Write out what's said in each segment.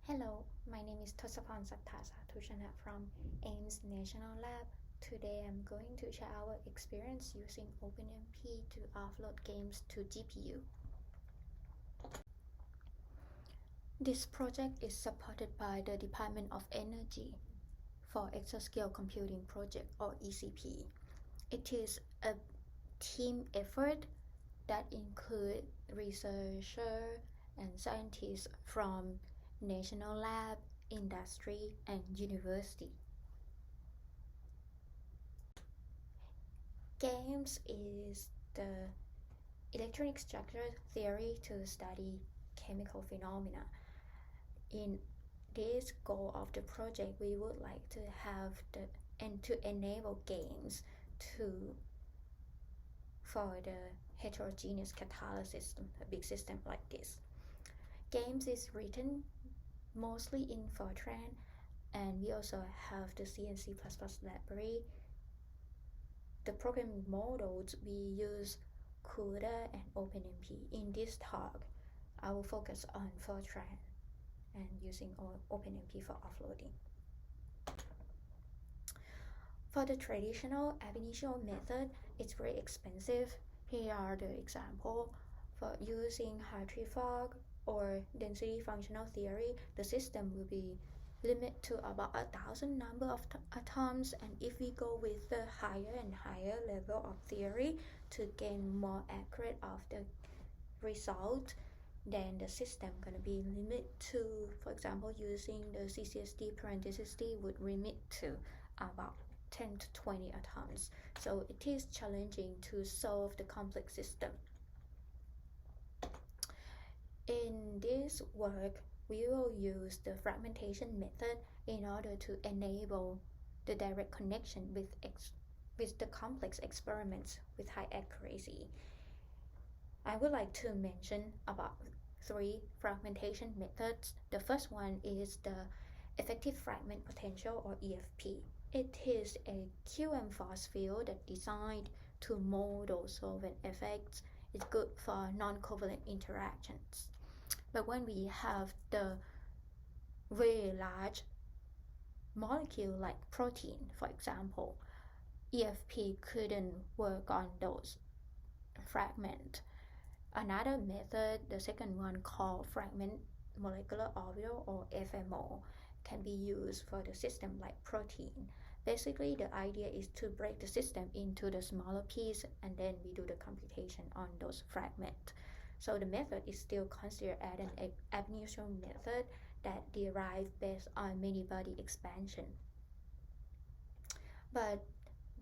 Hello, my name is Tosapan Sattha from AIMS National Lab. Today I'm going to share our experience using OpenMP to offload games to GPU. This project is supported by the Department of Energy for Exascale Computing Project or ECP. It is a team effort that includes researchers and scientists from national lab, industry, and university. GAMESS is the electronic structure theory to study chemical phenomena. In this goal of the project, we would like to have to enable games for the heterogeneous catalysis system, a big system like this. GAMESS is written mostly in Fortran, and we also have the C and C++ library. The programming models we use CUDA and OpenMP. In this talk, I will focus on Fortran and using OpenMP for offloading. For the traditional ab initio method, it's very expensive. Here are the examples. For using Hartree fog or density functional theory, the system will be limited to about 1,000 number of atoms, and if we go with the higher and higher level of theory to gain more accurate of the result, then the system gonna be limited to, for example, using the CCSD parenthesis D would limit to about 10 to 20 atoms. So it is challenging to solve the complex system. In this work, we will use the fragmentation method in order to enable the direct connection with the complex experiments with high accuracy. I would like to mention about 3 fragmentation methods. The first one is the effective fragment potential or EFP. It is a QM force field that designed to model solvent effects. It's good for non-covalent interactions. But when we have the very large molecule like protein, for example, EFP couldn't work on those fragments. Another method, the second one called fragment molecular orbital or FMO, can be used for the system like protein. Basically, the idea is to break the system into the smaller piece, and then we do the computation on those fragments. So the method is still considered as an ab initio method that derived based on many-body expansion. But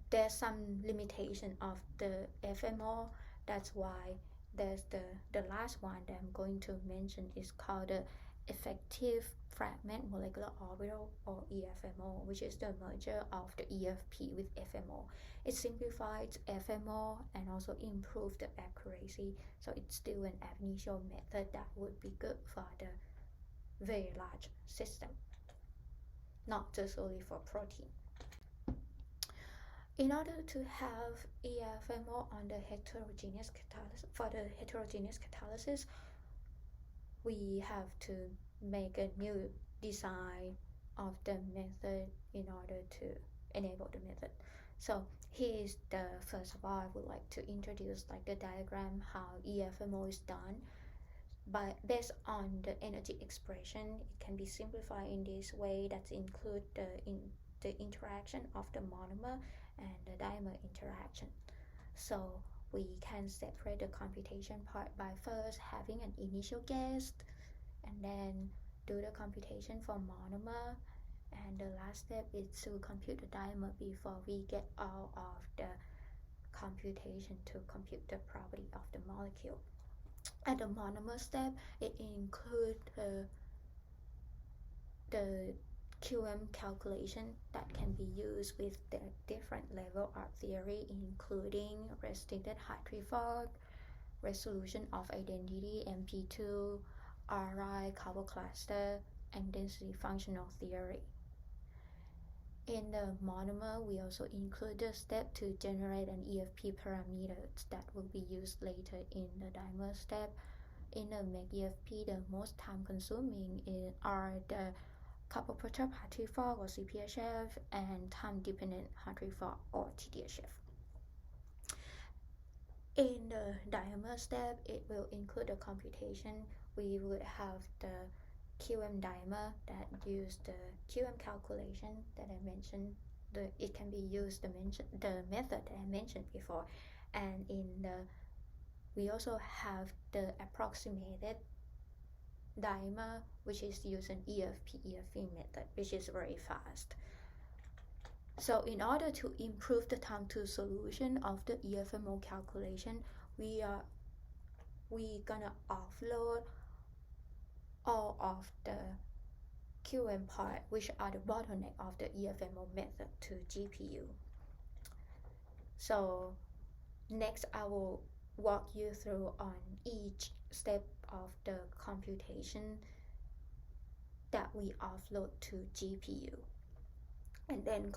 there's some limitation of the FMO. That's why there's the last one that I'm going to mention is called the effective fragment molecular orbital or EFMO, which is the merger of the EFP with FMO. It simplifies FMO and also improves the accuracy, so it's still an ab initio method that would be good for the very large system, not just only for protein. In order to have EFMO on the heterogeneous catalysis, for the heterogeneous catalysis, we have to make a new design of the method in order to enable the method. So here is the first of all, I would like to introduce like the diagram how EFMO is done. But based on the energy expression, it can be simplified in this way that include the interaction of the monomer and the dimer interaction. So we can separate the computation part by first having an initial guess and then do the computation for monomer, and the last step is to compute the dimer before we get all of the computation to compute the property of the molecule. At the monomer step, it includes the QM calculation that can be used with the different level of theory, including restricted Hartree fog, resolution of identity MP2, RI couple cluster, and density functional theory. In the monomer, we also include the step to generate an EFP parameters that will be used later in the dimer step. in the Make EFP, the most time consuming are the couple party fork or CPHF and time dependent Hartree fork or TDHF. In the diamer step, it will include the computation. We would have the QM diamer that use the QM calculation that I mentioned. It can be used the method that I mentioned before, and we also have the approximated diamer, which is using EFP method, which is very fast. So in order to improve the time to solution of the EFMO calculation, we gonna offload all of the QM part, which are the bottleneck of the EFMO method, to GPU. So next I will walk you through on each step of the computation that we offload to GPU, and then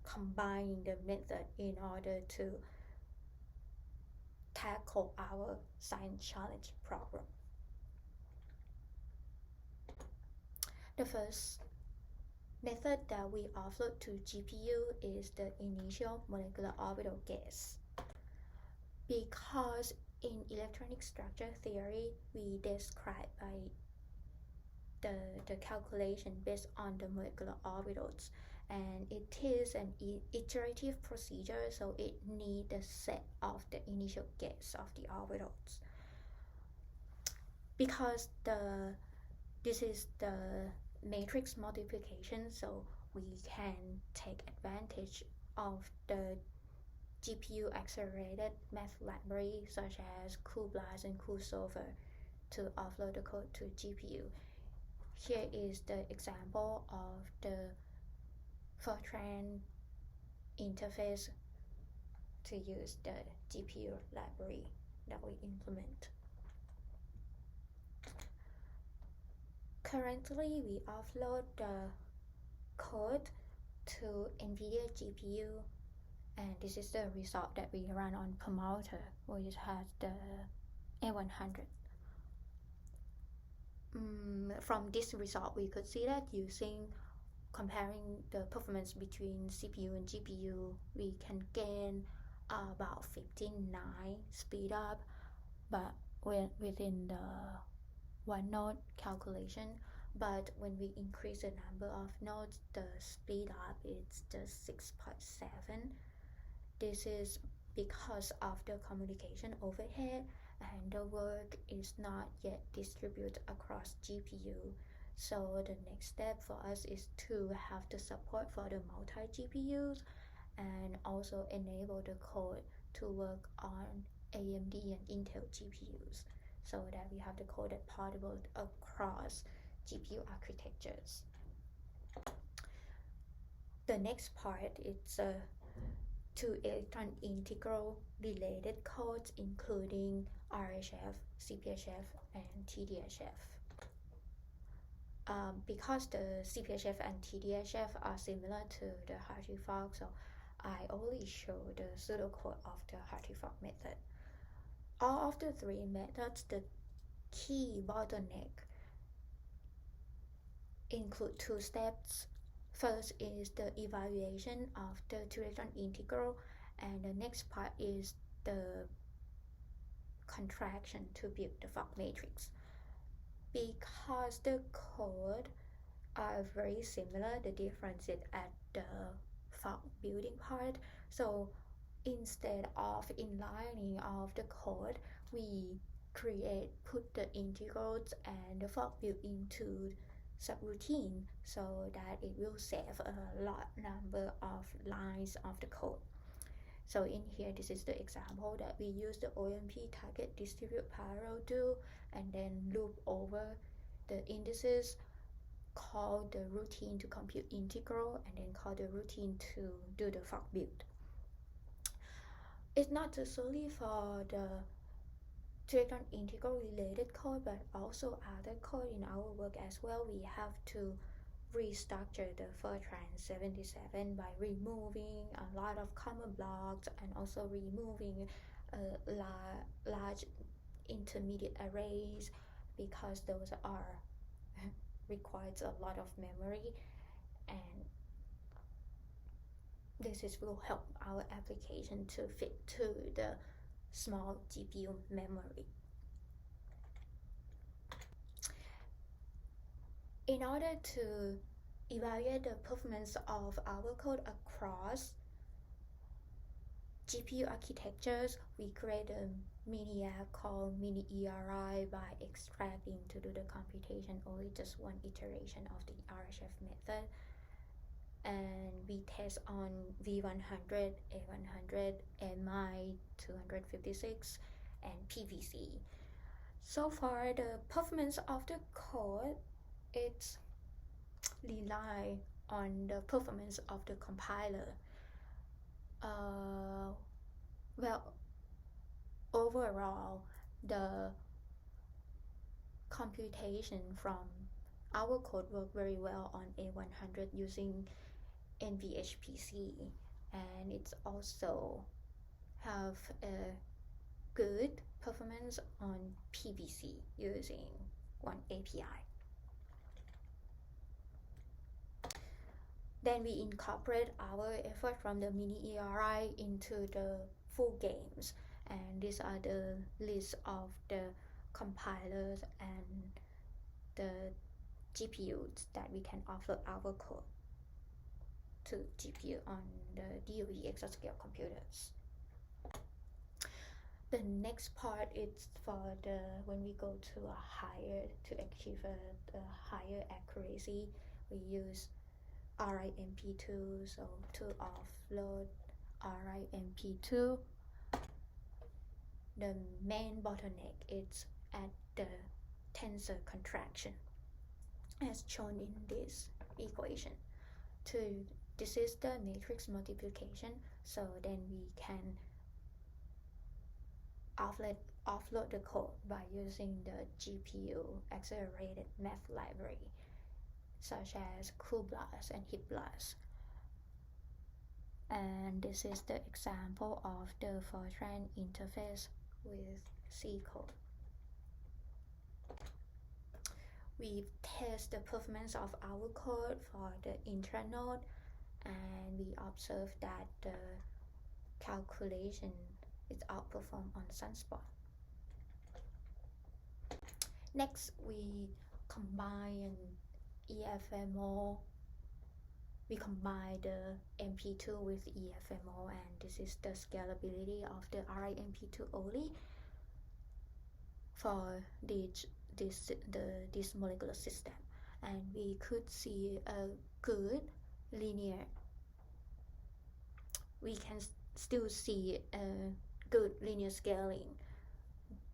combine the method in order to tackle our science challenge problem. The first method that we offload to GPU is the initial molecular orbital guess. Because in electronic structure theory, we describe by the calculation based on the molecular orbitals, and it is an iterative procedure, so it needs a set of the initial guess of the orbitals. Because this is the matrix multiplication, so we can take advantage of the GPU accelerated math library such as cuBLAS and cuSolver to offload the code to GPU. Here is the example of the Fortran interface to use the GPU library that we implement. Currently, we offload the code to NVIDIA GPU, and this is the result that we run on Permalter, which has the A100. From this result, we could see that comparing the performance between CPU and GPU, we can gain about 59 speed up, but within the one node calculation. But when we increase the number of nodes, the speed up is just 6.7. This is because of the communication overhead, and the work is not yet distributed across GPU. So the next step for us is to have the support for the multi-GPUs and also enable the code to work on AMD and Intel GPUs, so that we have the code that portable across GPU architectures. The next part is two electron integral related codes, including RHF, CPHF, and TDHF. Because the CPHF and TDHF are similar to the Hartree fork, so I only show the pseudocode of the Hartree fork method. All of the three methods, the key bottleneck include two steps. First is the evaluation of the two-electron integral, and the next part is the contraction to build the fork matrix. Because the code are very similar, the difference is at the fork building part. So instead of inlining of the code, we put the integrals and the fork build into subroutine, so that it will save a lot number of lines of the code. So in here, this is the example that we use the OpenMP target distribute parallel do, and then loop over the indices, call the routine to compute integral, and then call the routine to do the fork build. It's not just solely for the two-electron integral related code, but also other code in our work as well. We have to restructure the Fortran 77 by removing a lot of common blocks and also removing a large intermediate arrays, because those are requires a lot of memory, and will help our application to fit to the small GPU memory. In order to evaluate the performance of our code across GPU architectures, we create a mini app called mini ERI by extracting to do the computation only just one iteration of the RHF method. And we test on V100, A100, MI 256, and PVC. So far, the performance of the code, it's rely on the performance of the compiler. Well, overall, the computation from our code work very well on A100 using NVHPC, and it's also have a good performance on PVC using one API. Then we incorporate our effort from the mini ERI into the full games, and these are the list of the compilers and the GPUs that we can offload our code to GPU on the DOE exascale computers. The next part is for the when we go to a higher to achieve a higher accuracy, we use RIMP2. So to offload RIMP2, the main bottleneck is at the tensor contraction, as shown in this equation. This is the matrix multiplication, so then we can offload the code by using the GPU accelerated math library such as cuBLAS and HipBLAS. And this is the example of the Fortran interface with C code. We test the performance of our code for the intranode, and we observe that the calculation is outperformed on Sunspot. Next, we combine EFMO. We combine the MP2 with EFMO, and this is the scalability of the RIMP2 only for this molecular system, and we could see a good linear. We can still see a good linear scaling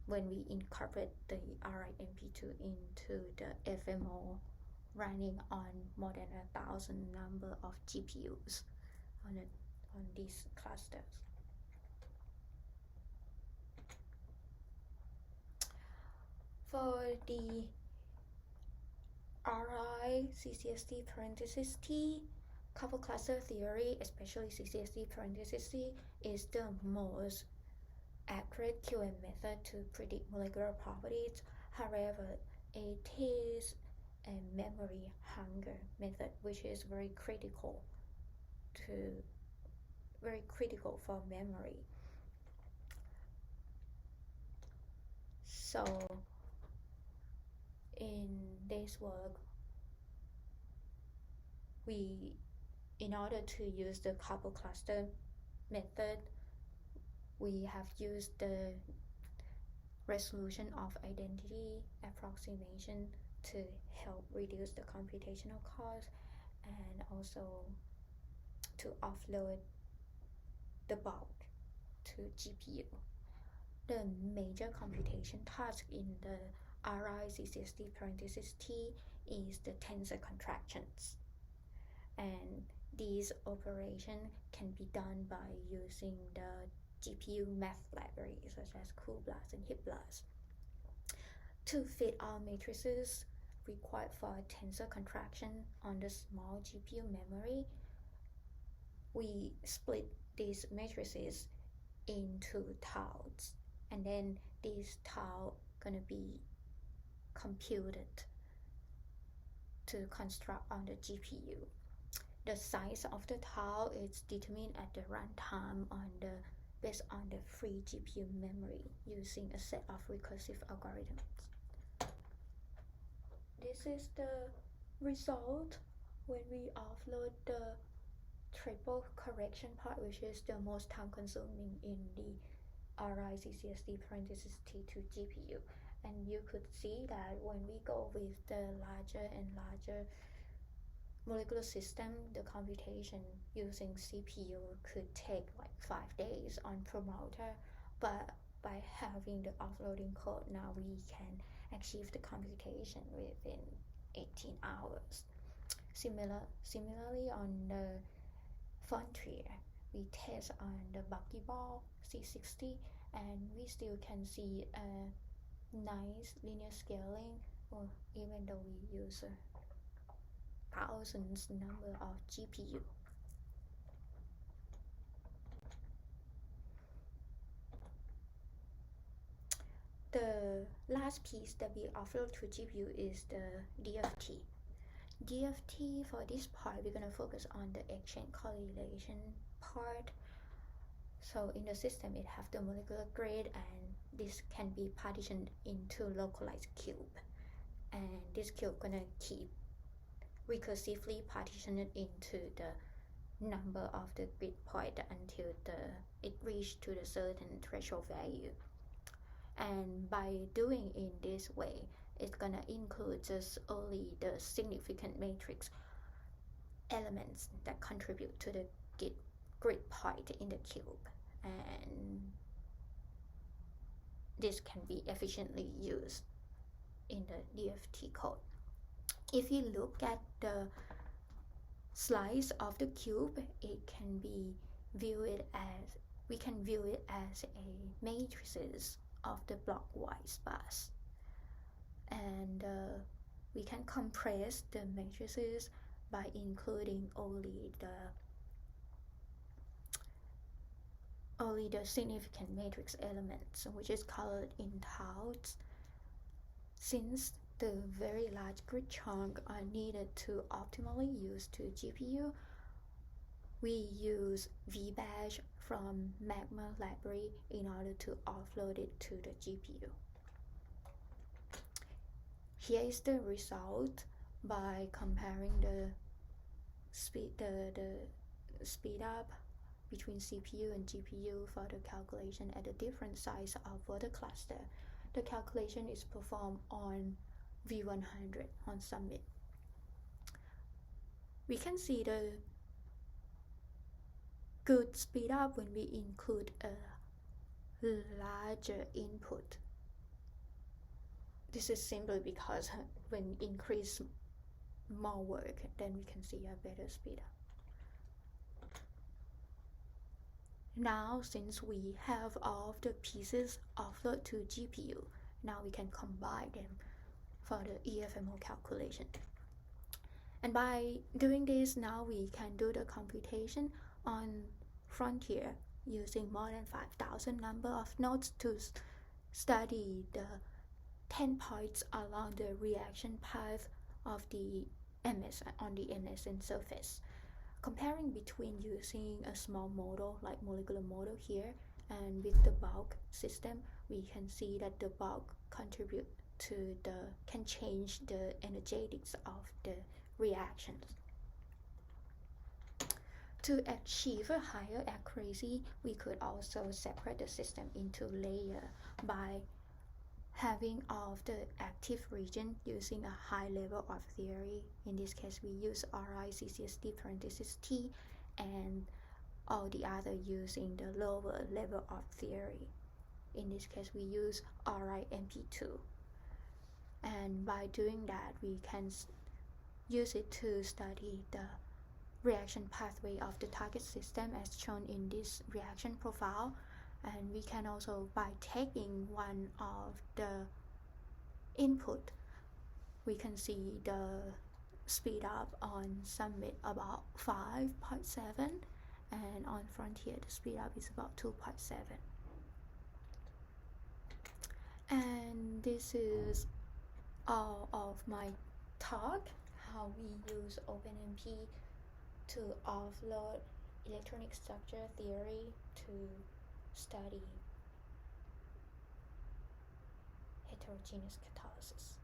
when we incorporate the RIMP2 into the FMO running on more than 1,000 number of GPUs on these clusters. For the RI CCST parenthesis T, couple cluster theory, especially CCST parenthesis T, is the most accurate QM method to predict molecular properties. However, it is a memory hunger method, which is very critical for memory. So in this work, in order to use the couple cluster method, we have used the resolution of identity approximation to help reduce the computational cost, and also to offload the bulk to GPU. The major computation task in the RI CCST parenthesis T is the tensor contractions, and these operations can be done by using the GPU math libraries such as cuBLAS and HipBLAS. To fit our matrices required for tensor contraction on the small GPU memory, we split these matrices into tiles, and then this tile gonna be computed to construct on the GPU. The size of the tile is determined at the runtime based on the free GPU memory using a set of recursive algorithms. This is the result when we offload the triple correction part, which is the most time consuming in the RICCSD parenthesis T2 GPU. And you could see that when we go with the larger and larger molecular system, the computation using CPU could take like 5 days on promoter, but by having the offloading code, now we can achieve the computation within 18 hours. Similarly, on the Frontier, we test on the buckyball C60, and we still can see a nice linear scaling, or even though we use thousands number of GPU. The last piece that we offload to GPU is the DFT. DFT, for this part, we're going to focus on the exchange correlation part. So in the system, it have the molecular grid, and this can be partitioned into localized cube. And this cube gonna keep recursively partitioned into the number of the grid point until it reached to the certain threshold value. And by doing in this way, it's gonna include just only the significant matrix elements that contribute to the grid point in the cube, and this can be efficiently used in the DFT code. If you look at the slice of the cube, it can be viewed as, we can view it as a matrices of the blockwise bus, and we can compress the matrices by including only the significant matrix elements, which is colored in tiles. Since the very large grid chunk are needed to optimally use to GPU, we use VBash from Magma library in order to offload it to the GPU. Here is the result by comparing the speed up between CPU and GPU for the calculation at a different size of water cluster. The calculation is performed on V100 on Summit. We can see the good speed up when we include a larger input. This is simply because when we increase more work, then we can see a better speed up. Now, since we have all of the pieces offloaded to GPU, now we can combine them for the EFMO calculation. And by doing this, now we can do the computation on Frontier using more than 5,000 number of nodes to study the 10 points along the reaction path of the MS on the MSN surface. Comparing between using a small model like molecular model here and with the bulk system, we can see that the bulk can change the energetics of the reactions. To achieve a higher accuracy, we could also separate the system into layers by having all of the active region using a high level of theory. In this case, we use RICCSD parenthesis T, and all the other using the lower level of theory. In this case, we use RIMP2. And by doing that, we can use it to study the reaction pathway of the target system as shown in this reaction profile. And we can also, by taking one of the input, we can see the speed up on Summit about 5.7, and on Frontier the speed up is about 2.7. And this is all of my talk, how we use OpenMP to offload electronic structure theory to study heterogeneous catalysis.